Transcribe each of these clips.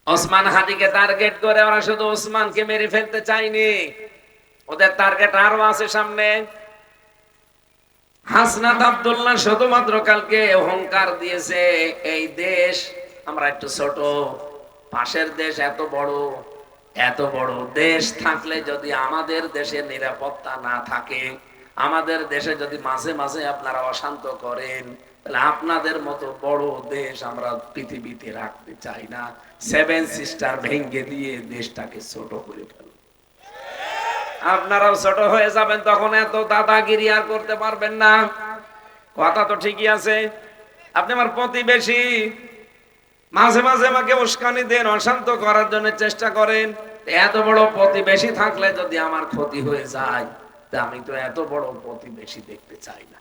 ওসমান হাদিকে টার্গেট করে ওরা শুধু ওসমানকে মেরে ফেলতে চায়নি, ওদের টার্গেট আরো আছে সামনে। হাসনাত আব্দুল্লাহ শুধুমাত্র কালকে অহংকার দিয়েছে, এই দেশ আমরা একটু ছোট, পাশের দেশ এত বড়। এত বড় দেশ থাকলে যদি আমাদের দেশের নিরাপত্তা না থাকে, আমাদের দেশে যদি মাঝে মাঝে আপনারা অশান্ত করেন, তাহলে আপনাদের মতো বড় দেশ আমরা পৃথিবীতে রাখতে চাই না। সেভেন সিস্টার ভেঙে দিয়ে দেশটাকে ছোট করে ফেল, আপনারাও ছোট হয়ে যাবেন, তখন এত দাদাগিরি আর করতে পারবেন না। কথা তো ঠিকই আছে। আপনি আমার প্রতিবেশী, মাঝে মাঝে আমাকে উস্কানি দেন, অশান্ত করার জন্য চেষ্টা করেন। এত বড় প্রতিবেশী থাকলে যদি আমার ক্ষতি হয়ে যায়, তা আমি তো এত বড় প্রতিবেশী দেখতে চাই না।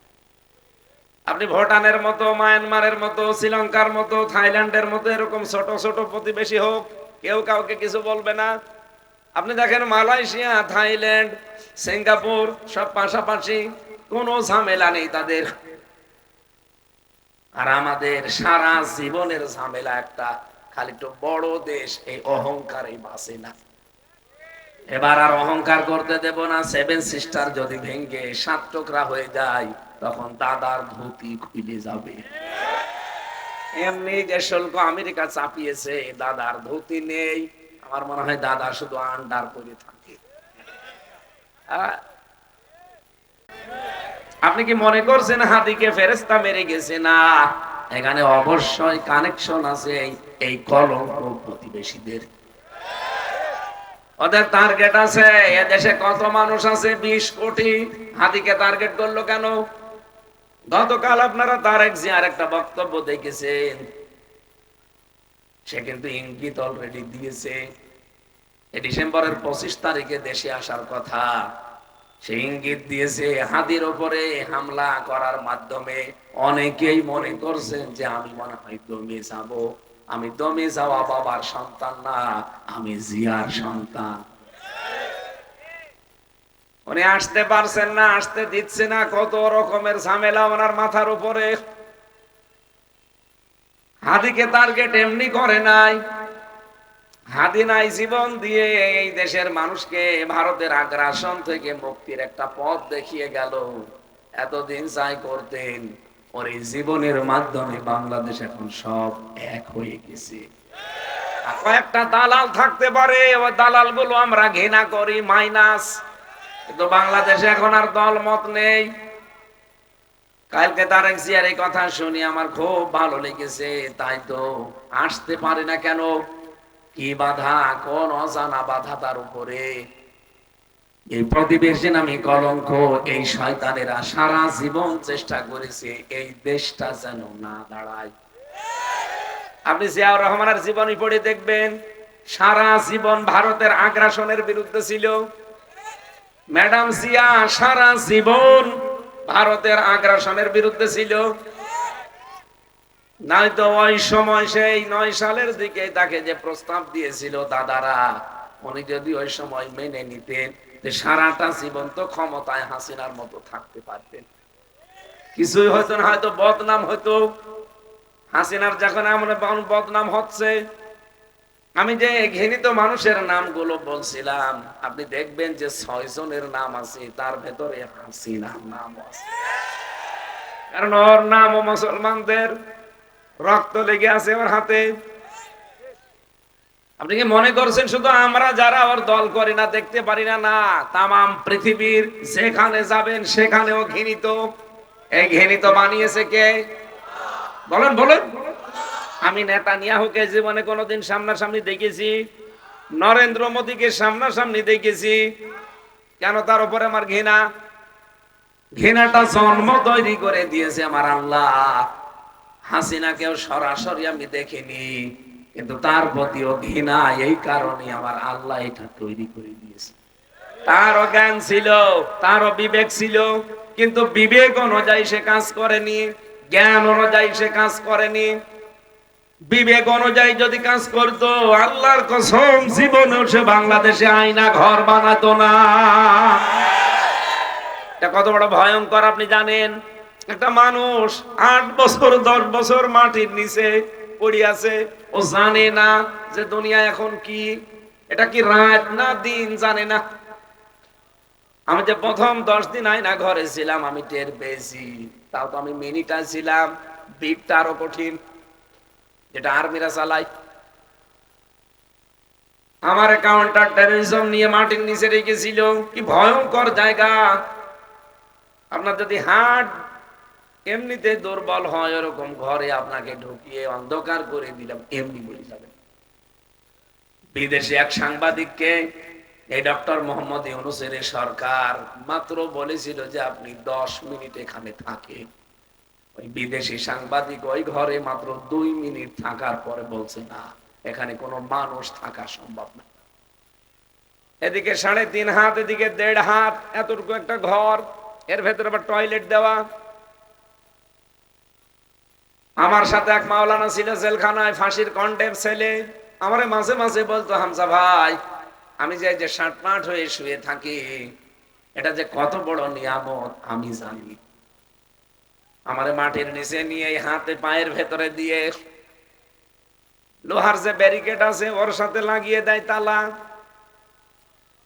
আপনি ভুটানের মতো, মায়ানমারের মতো, শ্রীলঙ্কার মতো, থাইল্যান্ডের মতো এরকম ছোট ছোট প্রতিবেশী হোক, কেউ কাউকে কিছু বলবে না। আপনি দেখেন মালয়েশিয়া, থাইল্যান্ড, সিঙ্গাপুর সব পাশাপাশি, কোনো ঝামেলা নেই তাদের। আর আমাদের সারা জীবনের ঝামেলা একটা, খালি একটু বড় দেশ, এই অহংকারই বাঁচে না। এবার আর অহংকার করতে দেব না। সেভেন সিস্টার যদি ভেঙে সাত টুকরা হয়ে যায়, তখন দাদার ধুতি খুলে যাবে। এমনি যে শুল্ক আমেরিকা চাপিয়েছে, দাদার ধুতি নেই। আমার মনে হয় দাদা শুধু আন্ডার করে থাকে। আপনি কি মনে করছেন হাদিকে ফেরেশতা মেরে গেছে? না, এখানে অবশ্যই কানেকশন আছে এই কলঙ্ক প্রতিবেশীদের। ওদের টার্গেট আছে। এদেশে কত মানুষ আছে? 20 কোটি। হাদিকে টার্গেট করলো কেন? গতকাল আপনারা তারেক জিয়ার একটা বক্তব্য দেখেছেন, সে কিন্তু ইঙ্গিত অলরেডি দিয়েছে ডিসেম্বরের 25 তারিখে দেশে আসার কথা। সে ইঙ্গিত দিয়েছে হাদির উপরে হামলা করার মাধ্যমে অনেকেই মনে করছেন যে আমি মনে হয় দমে যাব। আমি দমে যাওয়া বাবার সন্তান না, আমি জিয়ার সন্তান। উনি আসতে পারছেন না, আসতে দিচ্ছে না, কত রকমের ঝামেলা ওনার মাথার উপরে। হাদিকে টার্গেট এমনি করে নাই। হাদি নাই জীবন দিয়ে এই দেশের মানুষকে ভারতের আগ্রাসন থেকে মুক্তির একটা পথ দেখিয়ে গেল। এতদিন যাই করতেন, ওর এই জীবনের মাধ্যমে বাংলাদেশ এখন সব এক হয়ে গেছে। কয়েকটা দালাল থাকতে পারে, ওই দালাল গুলো আমরা ঘৃণা করি, মাইনাস। কিন্তু বাংলাদেশে এখন আর দল মত নেই। কালকে তারেক জিয়ার এই কথা শুনি আমার খুব ভালো লেগেছে। তাই তো আসতে পারে না কেন? কি বাধা, কোন অজানা বাধা তার উপরে? এই প্রতিবেশী নামী কলঙ্ক, এই শয়তানেরা সারা জীবন চেষ্টা করেছে এই দেশটা যেন না দাঁড়ায়। আপনি জিয়াউর রহমানের জীবনী পড়ে দেখবেন, সারা জীবন ভারতের আগ্রাসনের বিরুদ্ধে ছিল। ম্যাডাম জিয়া সারা জীবন ভারতের আগ্রাসনের বিরুদ্ধে ছিল। নয়তো ওই সময় সেই 9 সালের দিকে তাকে যে প্রস্তাব দিয়েছিল দাদারা, উনি যদি ওই সময় মেনে নিতেন, সারাটা জীবন তো ক্ষমতায় হাসিনার মতো থাকতে পারতেন। কিছুই হয়তো না, হয়তো বদনাম হতো। হাসিনার যখন আমরা বদনাম হচ্ছে, আমি যে ঘৃণিত মানুষের নামগুলো বলছিলাম, আপনি দেখবেন যে 6 জনের নাম আছে, তার ভেতরে হাসিনার নাম আছে। কারণ ওর নাম ও মুসলমানদের রক্ত লেগে আছে ওর হাতে। আপনি কি মনে করছেন শুধু আমরা যারা ওর দল করি না, দেখতে পারি না? না, তামাম পৃথিবীর যেখানে যাবেন সেখানেও ঘৃণিত। এই ঘৃণিত বানিয়েছে কে? বলেন বলেন। আমি নেতানিয়াহুকে জীবনে কোনোদিন সামনাসামনি দেখেছি? নরেন্দ্র মোদীকে সামনাসামনি দেখেছি? কেন তার উপরে আমার ঘৃণা? ঘৃণাটা জন্ম তৈরি করে দিয়েছে আমার আল্লাহ। হাসিনাকেও সরাসরি আমি দেখিনি, কিন্তু তার প্রতিও ঘৃণা এই কারণে আমার আল্লাহ এটা তৈরি করে দিয়েছে। তারও জ্ঞান ছিল, তারও বিবেক ছিল, কিন্তু বিবেক অনুযায়ী সে কাজ করেনি, জ্ঞান অনুযায়ী সে কাজ করেনি। বিবেক অনুযায়ী যদি কাজ করতো, আল্লাহর কসম জীবনেও সে বাংলাদেশে আয়না ঘর বানাতো না। এটা কত বড় ভয়ঙ্কর আপনি জানেন? একটা মানুষ 8 বছর 10 বছর মাটির নিচে পড়ে আছে, ও জানে না যে দুনিয়া এখন কি, এটা কি রাত না দিন জানে না। আমি যে প্রথম 10 দিন আয়না ঘরে ছিলাম আমি টের পেয়েছি, তাও তো আমি মিনিটা ছিলাম, বিটটা আরো কঠিন, যেটা আর্মিরা চালায়। আমার কাউন্টার টেররিজম নিয়ে মাটির নিচে রেখেছিল, কি ভয়ঙ্কর জায়গা। আপনার যদি হার্ট এমনিতে দুর্বল হয়, ওরকম ঘরে আপনাকে ঢুকিয়ে অন্ধকার করে দিলাম, এমনি বলে যাবে। বিদেশে এক সাংবাদিককে এই ডক্টর মোহাম্মদ ইউনূসের সরকার মাত্র বলেছিল যে আপনি 10 মিনিট এখানে থাকেন। ওই বিদেশি সাংবাদিক ওই ঘরে মাত্র 2 মিনিট থাকার পরে বলছে না, এখানে কোনো মানুষ থাকা সম্ভব না। এদিকে 3.5 হাত, এদিকে 1.5 হাত, এতটুকু একটা ঘর, এর ভেতরে আবার টয়লেট দেওয়া। আমার সাথে এক মাওলানা ছিল জেলখানায়, ফাঁসির কন্ডেম ছেলে। আমারে মাঝে মাঝে বলতো, হামজা ভাই, আমি যে শাটমাট হয়ে শুয়ে থাকি, এটা যে কত বড় নিয়ামত আমি জানি। আমারে মাটির নিচে নিয়ে হাতে পায়ের ভেতরে দিয়ে লোহার যে ব্যারিকেড আছে ওর সাথে লাগিয়ে দেয় তালা।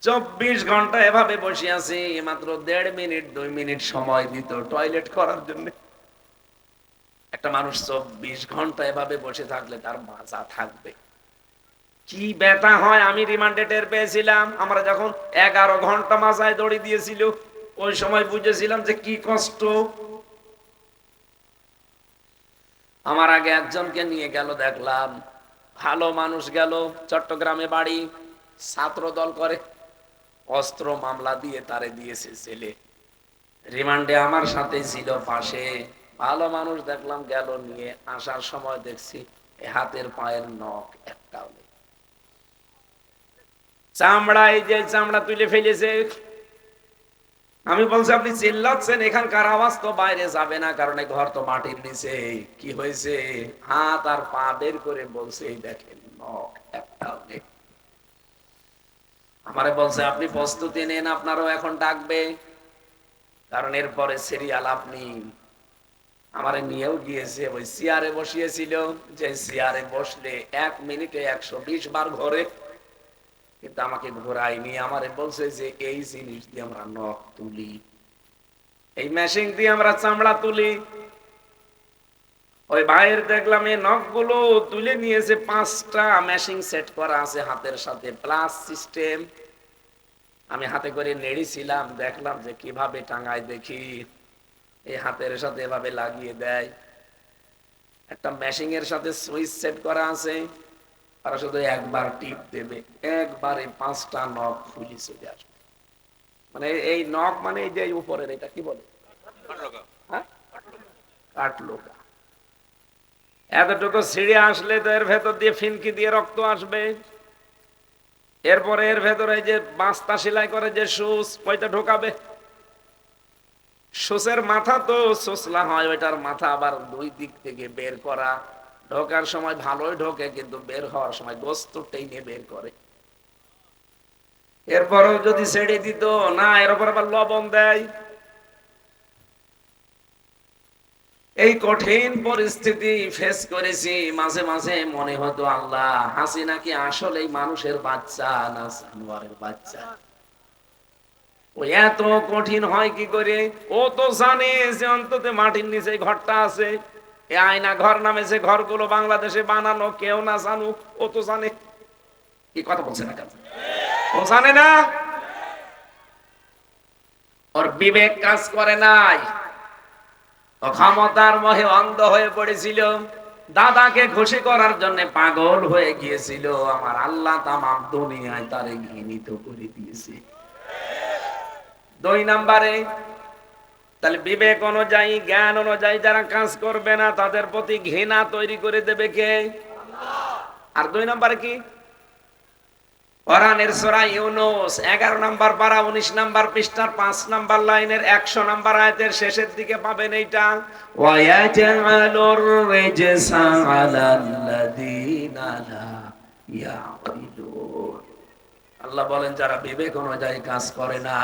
24 ঘন্টা এভাবে বসে আছি, মাত্র 1.5 মিনিট 2 মিনিট সময় দিত টয়লেট করার জন্য। একটা মানুষ 24 ঘন্টা এভাবে বসে থাকলে তার মাজা থাকবে, কি ব্যথা হয় আমি রিমান্ডে টের পেয়েছিলাম। আমরা যখন 11 ঘন্টা মাজায় দড়ি দিয়েছিল, ওই সময় বুঝেছিলাম যে কি কষ্ট। আমার আগে একজনকে নিয়ে গেল, দেখলাম ভালো মানুষ গেল, চট্টগ্রামে বাড়ি, ছাত্র দল করে, অস্ত্র মামলা দিয়ে তারে দিয়েছে ছেলে। রিমান্ডে আমার সাথে ছিল পাশে, ভালো মানুষ দেখলাম গেল, নিয়ে আসার সময় দেখছি হাতের পায়ের নখ একটাও নেই, চামড়া, এই যে চামড়া তুলে ফেলেছে। আমি বলছি আপনি চিল্লাচ্ছেন, এখানকার আওয়াজ তো বাইরে যাবে না, কারণ এই ঘর তো মাটির নিচে। কি হয়েছে? হাত আর পা বের করে বলছে এই দেখেন নখ একটাও নেই। আমারে বলছে আপনি প্রস্তুতি নেন, আপনারও এখন ডাকবে, কারণ এরপরে সিরিয়াল আপনি। আমারে নিয়েও গিয়েছে, ওই চেয়ারে বসিয়েছিল, যে চেয়ারে বসলে 1 মিনিটে 120 বার ঘোরে, কিন্তু আমাকে ঘোরায়নি। আমারে বলছে যে এই জিনিস দিয়ে আমরা নখ তুলি, এই মেশিন দিয়ে আমরা চামড়া তুলি। ওই ভাইয়ের দেখলাম এই নখগুলো তুলে নিয়েছে, 5টা মেশিন সেট করা আছে হাতের সাথে, প্লাস সিস্টেম। আমি হাতে করে নেড়েছিলাম, দেখলাম যে কিভাবে টাঙায়, দেখি এই হাতের সাথে এভাবে লাগিয়ে দেয়। একটা মেশিন এর সাথে সুইচ সেট করা আছে, আর শুধু একবার টিপ দেবে, একবারে 5টা নখ খুলে চলে আসবে। মানে এই নখ মানে এই যে উপরের, এটা কি বলে, কাটলোকা। এতটুকু ছিঁড়ে আসলে তো এর ভেতর দিয়ে ফিনকি দিয়ে রক্ত আসবে। এরপরে এর ভেতরে এই যে বাস্তা সেলাই করে যে সুচ, ওইটা ঢোকাবে। সুচের মাথা তো সোসলা হয়, ওইটার মাথা আবার 2 দিক থেকে বের করা। ঢোকার সময় ভালোই ঢোকে, কিন্তু বের হওয়ার সময় গোস্ত টেনে বের করে। এরপরও যদি ছেড়ে দিত না, এর উপর আবার লবণ দেয়। এই কঠিন পরিস্থিতি ফেস করেছি, মাঝে মাঝে মনে হতো আল্লাহ, হাসিনা কি আসলে মানুষের বাচ্চা না জানোয়ারের বাচ্চা? ও এত কঠিন হয় কি করে? ও তো জানে যে অন্তত মাটির নিচে ঘরটা আছে, এই আয়না ঘর নামে যে ঘরগুলো বাংলাদেশে বানানো, কেউ না জানুক, ও তো জানে। কি কথা বলছে না কেন? ও জানে না, ওর বিবেক কাজ করে নাই, ক্ষমতার মোহে অন্ধ হয়ে পড়েছিল, দাদাকে খুশি করার জন্য পাগল হয়ে গিয়েছিল। আমার আল্লাহ তামাম দুনিয়ায় তারে ঘৃণিত করে দিয়েছে। 2 নম্বরে, তাহলে বিবেক অনুযায়ী, জ্ঞান অনুযায়ী যারা কাজ করবে না তাদের প্রতি ঘৃণা তৈরি করে দেবে কে? আর 2 নম্বরে কি? কোরআনের সূরা ইউনূস 11 নম্বর পারা 19 নম্বর পৃষ্ঠার 5 নম্বর লাইনের 100 নম্বর আয়াতের শেষের দিকে পাবেন এইটা, ওয়ায়াজআলুর রিজসা আলাল্লাযীনা লা ইয়াকিলুন। আল্লাহ বলেন যারা বিবেক অনুযায়ী কাজ করে না,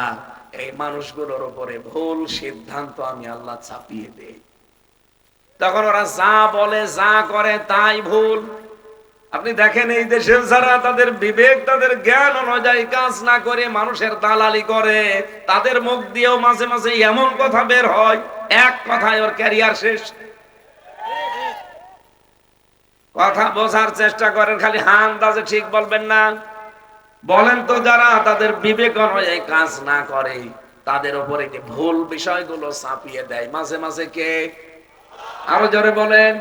এই মানুষগুলোর উপরে ভুল সিদ্ধান্ত আমি আল্লাহ চাপিয়ে দেই। তখন ওরা যা বলে যা করে তাই ভুল। আপনি দেখেন এই দেশে যারা তাদের বিবেক তাদের জ্ঞান অনুযায়ী কাজ না করে মানুষের দালালি করে, তাদের মুখ দিয়েও মাঝে মাঝে এমন কথা বের হয়, এক কথায় ওর ক্যারিয়ার শেষ। কথা বোঝার চেষ্টা করেন, খালি হান দাজে ঠিক বলবেন না। বলেন তো যারা তাদের বিবেক অনুযায়ী কাজ না করে তাদের উপরে যে ভুল বিষয়গুলো চাপিয়ে দেয় মাঝে মাঝে কে? আরো জোরে বলেন।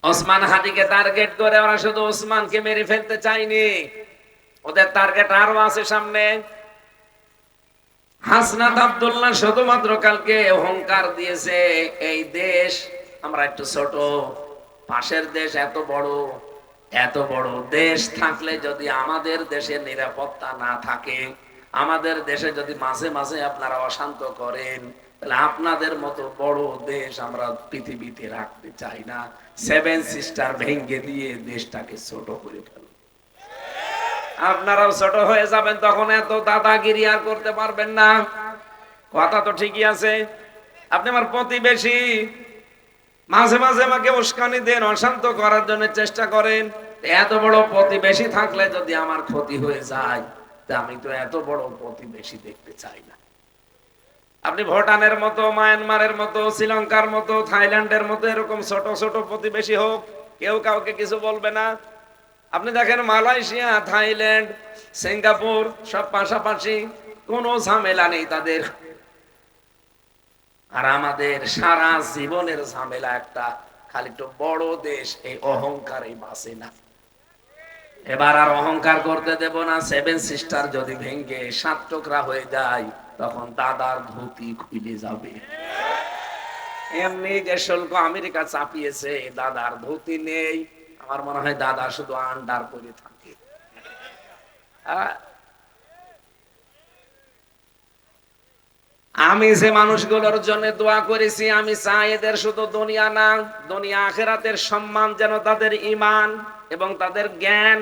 ওসমান হাদিকে টার্গেট করে ওরা শুধু ওসমানকে মেরে ফেলতে চায়নি, ওদের টার্গেট আরো আছে সামনে। হাসনাত আব্দুল্লাহ শুধুমাত্র কালকে অহংকার দিয়েছে, এই দেশ আমরা একটু ছোট, পাশের দেশ এত বড়, এত বড় দেশ থাকলে যদি আমাদের দেশে নিরাপত্তা না থাকে, আমাদের দেশে যদি মাঝে মাঝে আপনারা অশান্ত করেন, তাহলে আপনাদের মতো বড় দেশ আমরা পৃথিবীতে রাখতে চাই না। সেভেন সিস্টার ভেঙে দিয়ে দেশটাকে ছোট করে ফেল। আপনারাও ছোট হয়ে যাবেন, তখন এত দাদাগিরি আর করতে পারবেন না। কথা তো ঠিকই আছে। আপনি আমার প্রতিবেশী, মাঝে মাঝে আমাকে উস্কানি দেন, অশান্ত করার জন্য চেষ্টা করেন। এত বড় প্রতিবেশী থাকলে যদি আমার ক্ষতি হয়ে যায়, তা আমি তো এত বড় প্রতিবেশী দেখতে চাই না। আপনি ভুটানের মতো, মায়ানমারের মতো, শ্রীলঙ্কার মতো, থাইল্যান্ডের মতো এরকম ছোট ছোট প্রতিবেশী হোক, কেউ কাউকে কিছু বলবে না। আপনি দেখেন মালয়েশিয়া, থাইল্যান্ড, সিঙ্গাপুর সব পাশাপাশি, কোনো ঝামেলা নেই তাদের। আর আমাদের সারা জীবনের ঝামেলা একটা, খালি একটু বড় দেশ, এই অহংকারই বাঁচে না। এবার আর অহংকার করতে দেব না। সেভেন সিস্টার যদি ভেঙে 7 টুকরা হয়ে যায়, তখন দাদার ধুতি খুলে যাবে। এমনি যে শুল্ক আমেরিকা চাপিয়েছে, দাদার ধুতি নেই। আমার মনে হয় দাদা শুধু আন্ডার করে থাকে। আমি যে মানুষগুলোর জন্য দোয়া করেছি, আমি চাই এদের শুধু দুনিয়া না, দুনিয়া আখিরাতের সম্মান যেন তাদের ঈমান এবং তাদের জ্ঞান,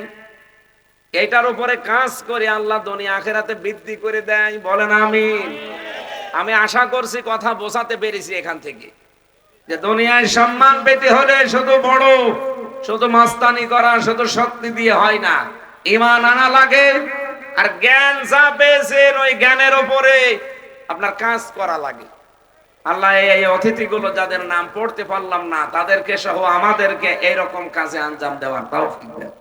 এটার উপরে কাজ করে আল্লাহ দুনিয়া আখিরাতে বৃদ্ধি করে দেয়। বলেন আমিন। আমি আশা করছি কথা বোঝাতে পেরেছি এখান থেকে, যে দুনিয়ায় সম্মান পেতে হলে শুধু বড়, শুধু মাস্তানি করা, শুধু শক্তি দিয়ে হয় না, ঈমান আনা লাগে। আর জ্ঞান যা পেয়েছেন ওই জ্ঞানের উপরে আপনার কাজ করা লাগে। আল্লাহ এই অতিথিগুলো যাদের নাম পড়তে পারলাম না, তাদেরকে সহ আমাদেরকে এইরকম কাজে আঞ্জাম দেওয়ার তৌফিক দেন।